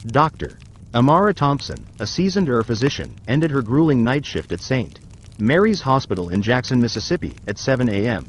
Dr. Amara Thompson, a seasoned physician, ended her grueling night shift at St. Mary's Hospital in Jackson, Mississippi, at 7 a.m.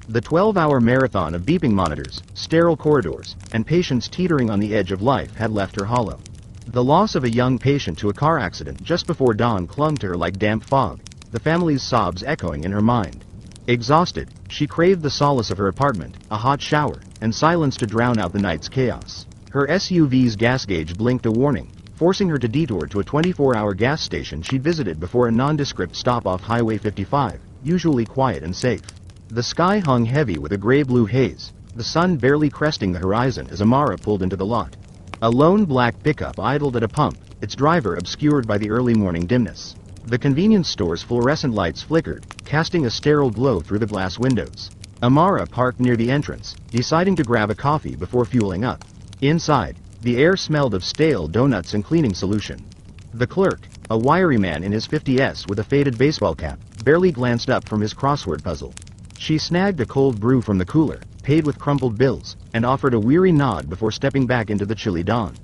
The 12-hour marathon of beeping monitors, sterile corridors, and patients teetering on the edge of life had left her hollow. The loss of a young patient to a car accident just before dawn clung to her like damp fog, the family's sobs echoing in her mind. Exhausted, she craved the solace of her apartment, a hot shower, and silence to drown out the night's chaos. Her SUV's gas gauge blinked a warning, forcing her to detour to a 24-hour gas station she'd visited before a nondescript stop off Highway 55, usually quiet and safe. The sky hung heavy with a gray-blue haze, the sun barely cresting the horizon as Amara pulled into the lot. A lone black pickup idled at a pump, its driver obscured by the early morning dimness. The convenience store's fluorescent lights flickered, casting a sterile glow through the glass windows. Amara parked near the entrance, deciding to grab a coffee before fueling up. Inside, the air smelled of stale donuts and cleaning solution. The clerk, a wiry man in his 50s with a faded baseball cap, barely glanced up from his crossword puzzle. She snagged a cold brew from the cooler, paid with crumpled bills, and offered a weary nod before stepping back into the chilly dawn.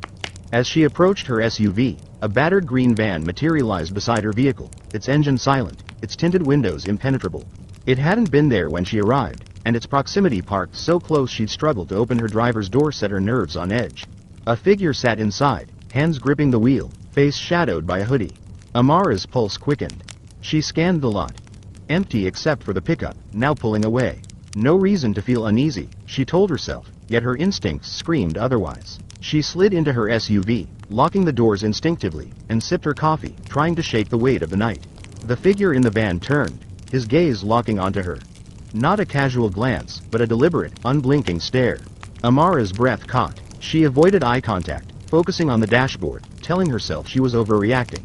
As she approached her SUV, a battered green van materialized beside her vehicle, its engine silent, its tinted windows impenetrable. It hadn't been there when she arrived, and its proximity parked so close she'd struggled to open her driver's door set her nerves on edge. A figure sat inside, hands gripping the wheel, face shadowed by a hoodie. Amara's pulse quickened. She scanned the lot. Empty except for the pickup, now pulling away. No reason to feel uneasy, she told herself, yet her instincts screamed otherwise. She slid into her SUV, locking the doors instinctively, and sipped her coffee, trying to shake the weight of the night. The figure in the van turned, his gaze locking onto her. Not a casual glance, but a deliberate, unblinking stare. Amara's breath caught. She avoided eye contact, focusing on the dashboard, telling herself she was overreacting.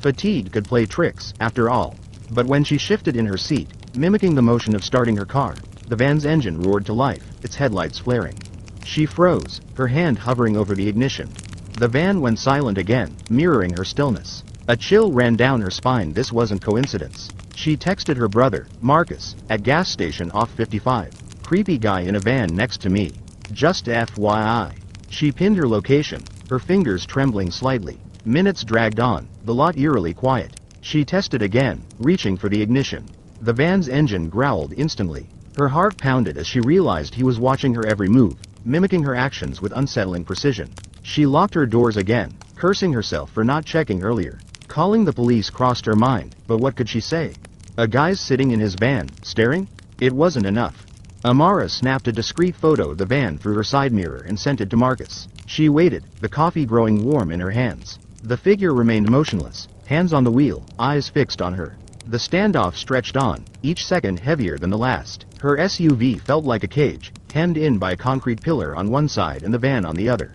Fatigue could play tricks, after all. But when she shifted in her seat, mimicking the motion of starting her car, the van's engine roared to life, its headlights flaring. She froze, her hand hovering over the ignition. The van went silent again, mirroring her stillness. A chill ran down her spine. This wasn't coincidence. She texted her brother, Marcus, at gas station off 55. Creepy guy in a van next to me. Just FYI. She pinned her location, her fingers trembling slightly. Minutes dragged on, the lot eerily quiet. She tested again, reaching for the ignition. The van's engine growled instantly. Her heart pounded as she realized he was watching her every move, mimicking her actions with unsettling precision. She locked her doors again, cursing herself for not checking earlier. Calling the police crossed her mind, but what could she say? A guy's sitting in his van, staring? It wasn't enough. Amara snapped a discreet photo of the van through her side mirror and sent it to Marcus. She waited, the coffee growing warm in her hands. The figure remained motionless, hands on the wheel, eyes fixed on her. The standoff stretched on, each second heavier than the last. Her SUV felt like a cage, hemmed in by a concrete pillar on one side and the van on the other.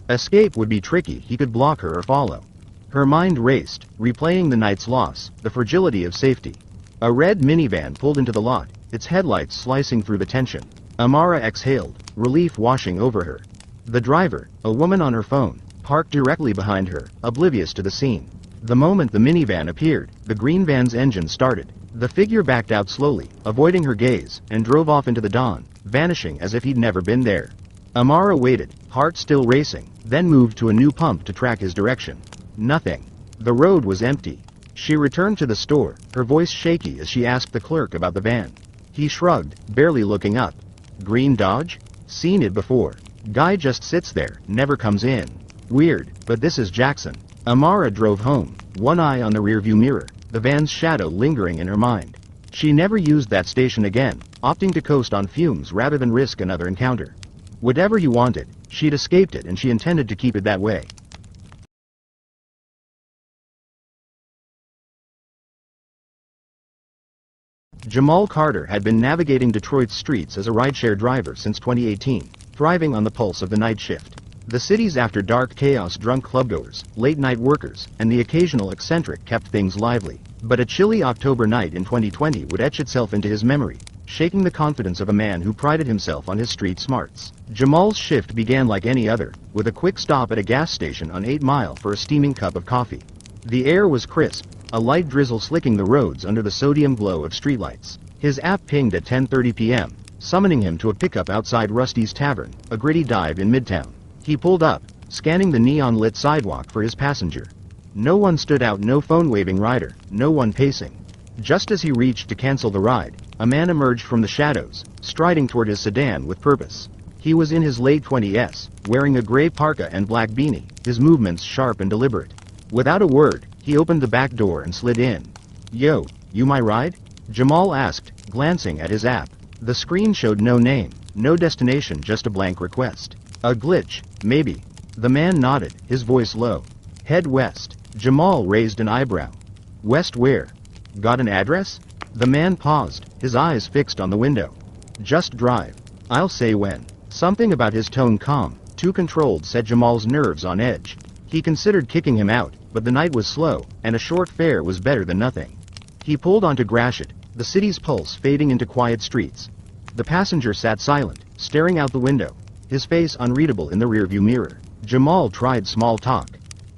Escape would be tricky. He could block her or follow. Her mind raced, replaying the night's loss, the fragility of safety. A red minivan pulled into the lot, its headlights slicing through the tension. Amara exhaled, relief washing over her. The driver, a woman on her phone, parked directly behind her, oblivious to the scene. The moment the minivan appeared, the green van's engine started. The figure backed out slowly, avoiding her gaze, and drove off into the dawn, vanishing as if he'd never been there. Amara waited, heart still racing, then moved to a new pump to track his direction. Nothing. The road was empty. She returned to the store, her voice shaky as she asked the clerk about the van. He shrugged, barely looking up. Green Dodge? Seen it before. Guy just sits there, never comes in. Weird, but this is Jackson. Amara drove home, one eye on the rearview mirror, the van's shadow lingering in her mind. She never used that station again, opting to coast on fumes rather than risk another encounter. Whatever you wanted, she'd escaped it and she intended to keep it that way. Jamal Carter had been navigating Detroit's streets as a rideshare driver since 2018, thriving on the pulse of the night shift. The city's after-dark chaos, drunk clubgoers, late-night workers, and the occasional eccentric kept things lively. But a chilly October night in 2020 would etch itself into his memory, shaking the confidence of a man who prided himself on his street smarts. Jamal's shift began like any other, with a quick stop at a gas station on 8 Mile for a steaming cup of coffee. The air was crisp, a light drizzle slicking the roads under the sodium glow of streetlights. His app pinged at 10:30 p.m., summoning him to a pickup outside Rusty's Tavern, a gritty dive in Midtown. He pulled up, scanning the neon-lit sidewalk for his passenger. No one stood out, no phone-waving rider, no one pacing. Just as he reached to cancel the ride, a man emerged from the shadows, striding toward his sedan with purpose. He was in his late 20s, wearing a gray parka and black beanie, his movements sharp and deliberate. Without a word, he opened the back door and slid in. "Yo, you my ride?" Jamal asked, glancing at his app. The screen showed no name, no destination, just a blank request. "A glitch, maybe." The man nodded, his voice low. "Head west." Jamal raised an eyebrow. "West where? Got an address?" The man paused, his eyes fixed on the window. "Just drive. I'll say when." Something about his tone, calm, too controlled, set Jamal's nerves on edge. He considered kicking him out, but the night was slow, and a short fare was better than nothing. He pulled onto Gratiot, the city's pulse fading into quiet streets. The passenger sat silent, staring out the window, his face unreadable in the rearview mirror. Jamal tried small talk.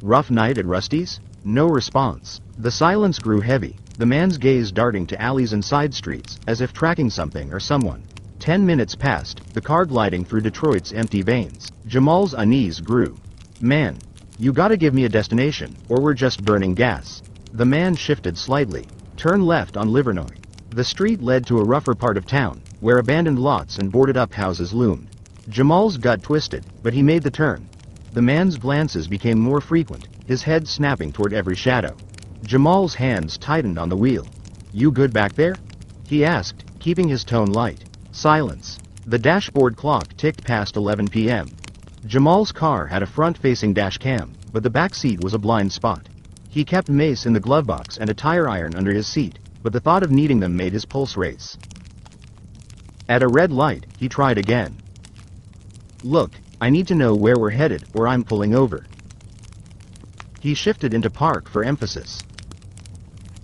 "Rough night at Rusty's?" No response. The silence grew heavy, the man's gaze darting to alleys and side streets, as if tracking something or someone. 10 minutes passed, the car gliding through Detroit's empty veins. Jamal's unease grew. "Man, you gotta give me a destination, or we're just burning gas." The man shifted slightly. "Turn left on Livernois." The street led to a rougher part of town, where abandoned lots and boarded-up houses loomed. Jamal's gut twisted, but he made the turn. The man's glances became more frequent, his head snapping toward every shadow. Jamal's hands tightened on the wheel. "You good back there?" he asked, keeping his tone light. Silence. The dashboard clock ticked past 11 p.m. Jamal's car had a front-facing dash cam, but the back seat was a blind spot. He kept mace in the glove box and a tire iron under his seat, but the thought of needing them made his pulse race. At a red light, he tried again. "Look, I need to know where we're headed, or I'm pulling over." He shifted into park for emphasis.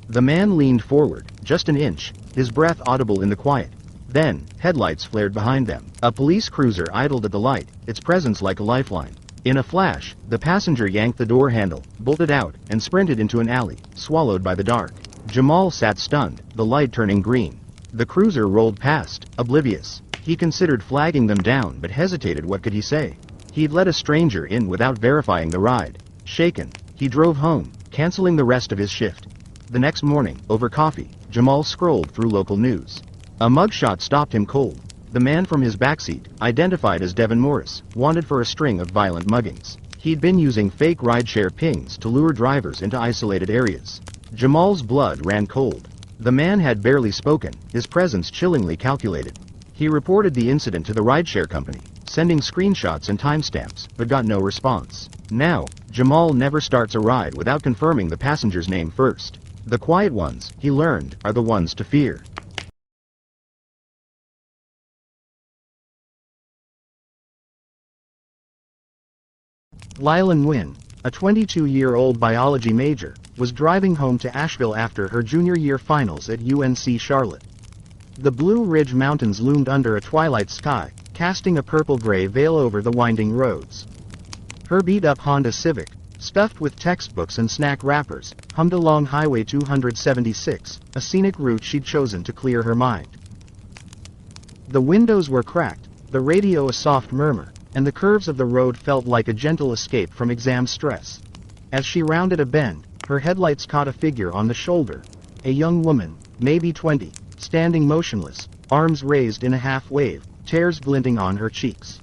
The man leaned forward, just an inch, his breath audible in the quiet. Then, headlights flared behind them. A police cruiser idled at the light, its presence like a lifeline. In a flash, the passenger yanked the door handle, bolted out, and sprinted into an alley, swallowed by the dark. Jamal sat stunned, the light turning green. The cruiser rolled past, oblivious. He considered flagging them down but hesitated. What could he say? He'd let a stranger in without verifying the ride. Shaken, he drove home, canceling the rest of his shift. The next morning, over coffee, Jamal scrolled through local news. A mugshot stopped him cold. The man from his backseat, identified as Devin Morris, wanted for a string of violent muggings. He'd been using fake rideshare pings to lure drivers into isolated areas. Jamal's blood ran cold. The man had barely spoken, his presence chillingly calculated. He reported the incident to the rideshare company, sending screenshots and timestamps, but got no response. Now, Jamal never starts a ride without confirming the passenger's name first. The quiet ones, he learned, are the ones to fear. Lila Nguyen, a 22-year-old biology major, was driving home to Asheville after her junior year finals at UNC Charlotte. The Blue Ridge Mountains loomed under a twilight sky, casting a purple-gray veil over the winding roads. Her beat-up Honda Civic, stuffed with textbooks and snack wrappers, hummed along Highway 276, a scenic route she'd chosen to clear her mind. The windows were cracked, the radio a soft murmur, and the curves of the road felt like a gentle escape from exam stress. As she rounded a bend, her headlights caught a figure on the shoulder. A young woman, maybe 20, standing motionless, arms raised in a half-wave, tears glinting on her cheeks.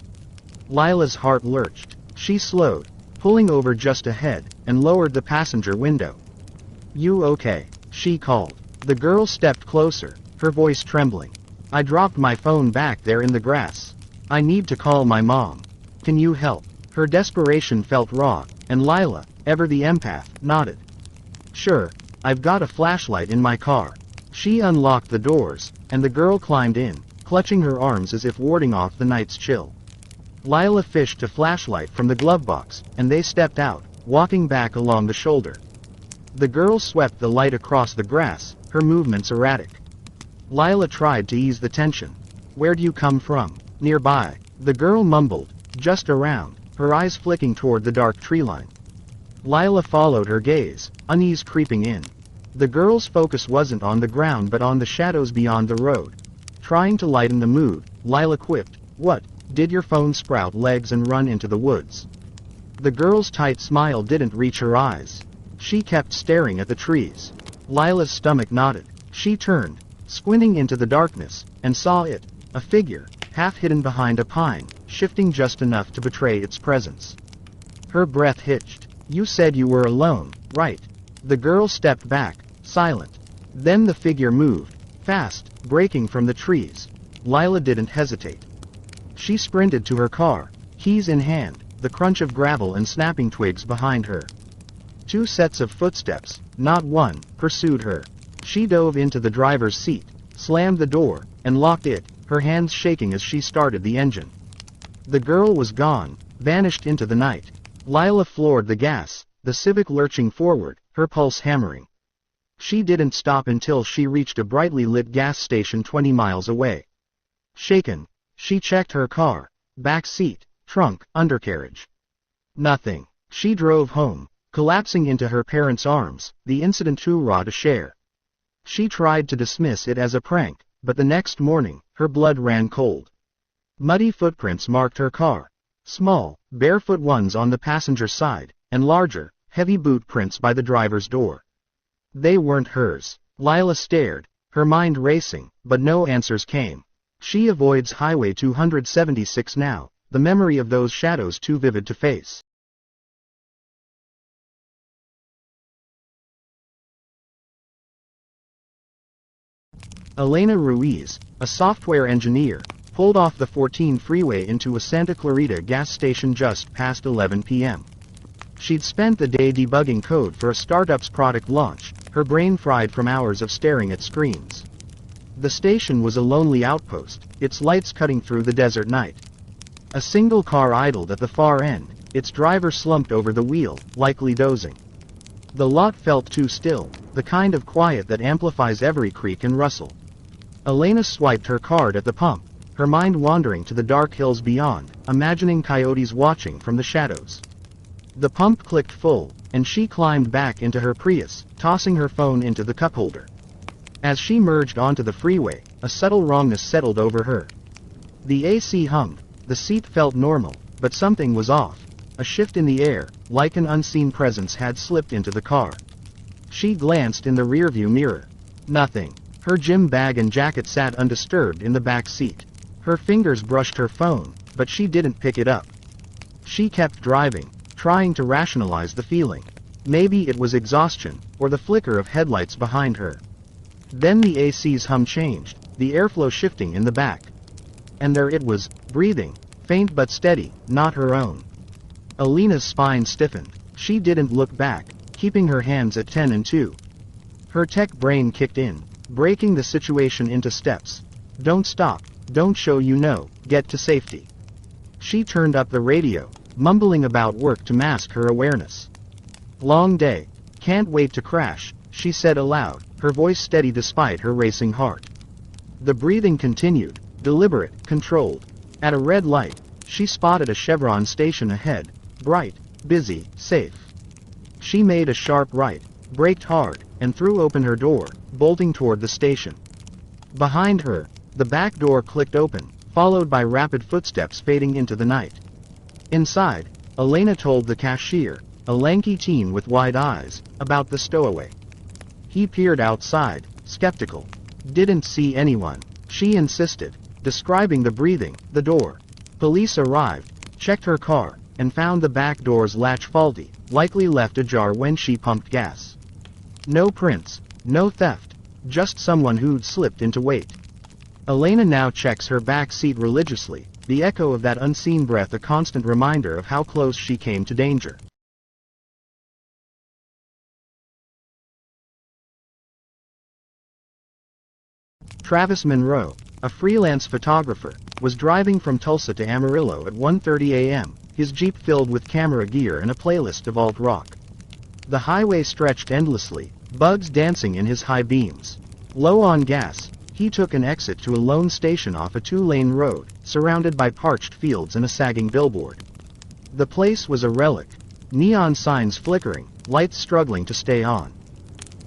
Lila's heart lurched. She slowed, pulling over just ahead, and lowered the passenger window. "You okay?" she called. The girl stepped closer, her voice trembling. "I dropped my phone back there in the grass. I need to call my mom. Can you help?" Her desperation felt raw, and Lila, ever the empath, nodded. "Sure, I've got a flashlight in my car." She unlocked the doors, and the girl climbed in, clutching her arms as if warding off the night's chill. Lila fished a flashlight from the glove box, and they stepped out, walking back along the shoulder. The girl swept the light across the grass, her movements erratic. Lila tried to ease the tension. "Where do you come from?" "Nearby." The girl mumbled, "Just around," her eyes flicking toward the dark tree line. Lila followed her gaze, unease creeping in. The girl's focus wasn't on the ground but on the shadows beyond the road. Trying to lighten the mood, Lila quipped, "What, did your phone sprout legs and run into the woods?" The girl's tight smile didn't reach her eyes. She kept staring at the trees. Lila's stomach knotted. She turned, squinting into the darkness, and saw it, a figure, half hidden behind a pine, shifting just enough to betray its presence. Her breath hitched. "You said you were alone, right?" The girl stepped back, silent. Then the figure moved, fast, breaking from the trees. Lila didn't hesitate. She sprinted to her car, keys in hand, the crunch of gravel and snapping twigs behind her. Two sets of footsteps, not one, pursued her. She dove into the driver's seat, slammed the door, and locked it, her hands shaking as she started the engine. The girl was gone, vanished into the night. Lila floored the gas, the Civic lurching forward, her pulse hammering. She didn't stop until she reached a brightly lit gas station 20 miles away. Shaken, she checked her car, back seat, trunk, undercarriage. Nothing. She drove home, collapsing into her parents' arms, the incident too raw to share. She tried to dismiss it as a prank, but the next morning, her blood ran cold. Muddy footprints marked her car. Small, barefoot ones on the passenger side, and larger, heavy boot prints by the driver's door. They weren't hers. Lila stared, her mind racing, but no answers came. She avoids Highway 276 now, the memory of those shadows too vivid to face. Elena Ruiz, a software engineer, pulled off the 14 freeway into a Santa Clarita gas station just past 11 p.m. She'd spent the day debugging code for a startup's product launch, her brain fried from hours of staring at screens. The station was a lonely outpost, its lights cutting through the desert night. A single car idled at the far end, its driver slumped over the wheel, likely dozing. The lot felt too still, the kind of quiet that amplifies every creak and rustle. Elena swiped her card at the pump, her mind wandering to the dark hills beyond, imagining coyotes watching from the shadows. The pump clicked full, and she climbed back into her Prius, tossing her phone into the cup holder. As she merged onto the freeway, a subtle wrongness settled over her. The AC hummed, the seat felt normal, but something was off. A shift in the air, like an unseen presence had slipped into the car. She glanced in the rearview mirror. Nothing. Her gym bag and jacket sat undisturbed in the back seat. Her fingers brushed her phone, but she didn't pick it up. She kept driving, trying to rationalize the feeling. Maybe it was exhaustion, or the flicker of headlights behind her. Then the AC's hum changed, the airflow shifting in the back. And there it was, breathing, faint but steady, not her own. Elena's spine stiffened. She didn't look back, keeping her hands at 10 and 2. Her tech brain kicked in, breaking the situation into steps. Don't stop, don't show you know, get to safety. She turned up the radio, mumbling about work to mask her awareness. Long day, can't wait to crash, she said aloud, her voice steady despite her racing heart. The breathing continued, deliberate, controlled. At a red light, she spotted a Chevron station ahead, bright, busy, safe. She made a sharp right, braked hard, and threw open her door, bolting toward the station. Behind her, the back door clicked open, followed by rapid footsteps fading into the night. Inside, Elena told the cashier, a lanky teen with wide eyes, about the stowaway. He peered outside, skeptical. Didn't see anyone, she insisted, describing the breathing, the door. Police arrived, checked her car, and found the back door's latch faulty, likely left ajar when she pumped gas. No prints, no theft, just someone who'd slipped into wait. Elena now checks her back seat religiously, the echo of that unseen breath a constant reminder of how close she came to danger. Travis Monroe, a freelance photographer, was driving from Tulsa to Amarillo at 1:30 a.m., his Jeep filled with camera gear and a playlist of alt-rock. The highway stretched endlessly, bugs dancing in his high beams. Low on gas, he took an exit to a lone station off a two-lane road, surrounded by parched fields and a sagging billboard. The place was a relic, neon signs flickering, lights struggling to stay on.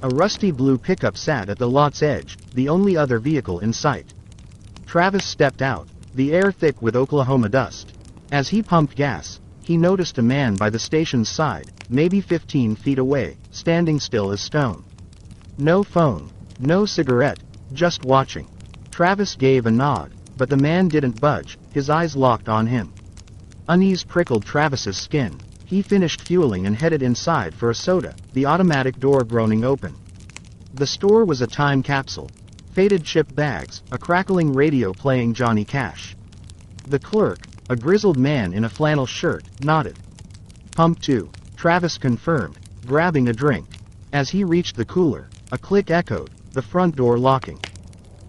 A rusty blue pickup sat at the lot's edge, the only other vehicle in sight. Travis stepped out, the air thick with Oklahoma dust. As he pumped gas, he He noticed a man by the station's side, maybe 15 feet away, standing still as stone. No phone, no cigarette, just watching. Travis gave a nod, but the man didn't budge, his eyes locked on him. Unease prickled Travis's skin. He finished fueling and headed inside for a soda, the automatic door groaning open. The store was a time capsule. Faded chip bags, a crackling radio playing Johnny Cash. The clerk, a grizzled man in a flannel shirt, nodded. "Pump 2, Travis confirmed, grabbing a drink. As he reached the cooler, a click echoed, the front door locking.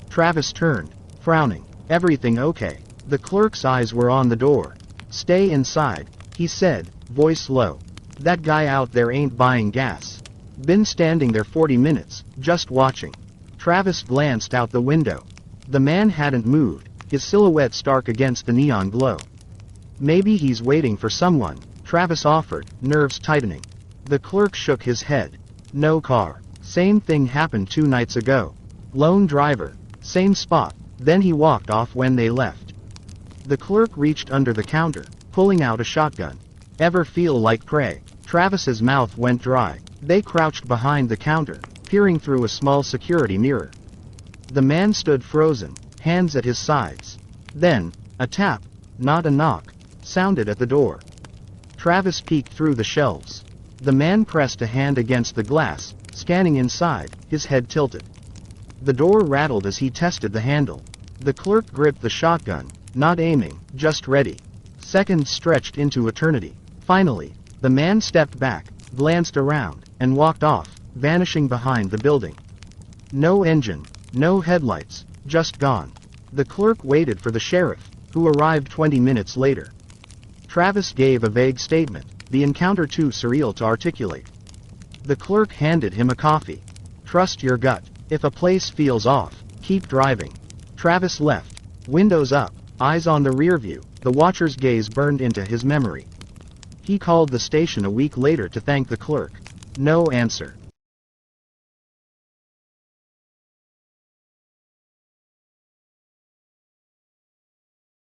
Travis turned, frowning. "Everything okay?" The clerk's eyes were on the door. "Stay inside," he said, voice low. "That guy out there ain't buying gas. Been standing there 40 minutes, just watching." Travis glanced out the window. The man hadn't moved, his silhouette stark against the neon glow. "Maybe he's waiting for someone," Travis offered, nerves tightening. The clerk shook his head. "No car. Same thing happened 2 nights ago. Lone driver. Same spot." Then he walked off when they left. The clerk reached under the counter, pulling out a shotgun. "Ever feel like prey?" Travis's mouth went dry. They crouched behind the counter, peering through a small security mirror. The man stood frozen, hands at his sides. Then, a tap, not a knock, sounded at the door. Travis peeked through the shelves. The man pressed a hand against the glass, scanning inside, his head tilted. The door rattled as he tested the handle. The clerk gripped the shotgun, not aiming, just ready. Seconds stretched into eternity. Finally, the man stepped back, glanced around, and walked off, vanishing behind the building. No engine, no headlights, just gone. The clerk waited for the sheriff, who arrived 20 minutes later. Travis gave a vague statement, the encounter too surreal to articulate. The clerk handed him a coffee. "Trust your gut. If a place feels off, keep driving." Travis left, windows up, eyes on the rearview, the watcher's gaze burned into his memory. He called the station a week later to thank the clerk. No answer.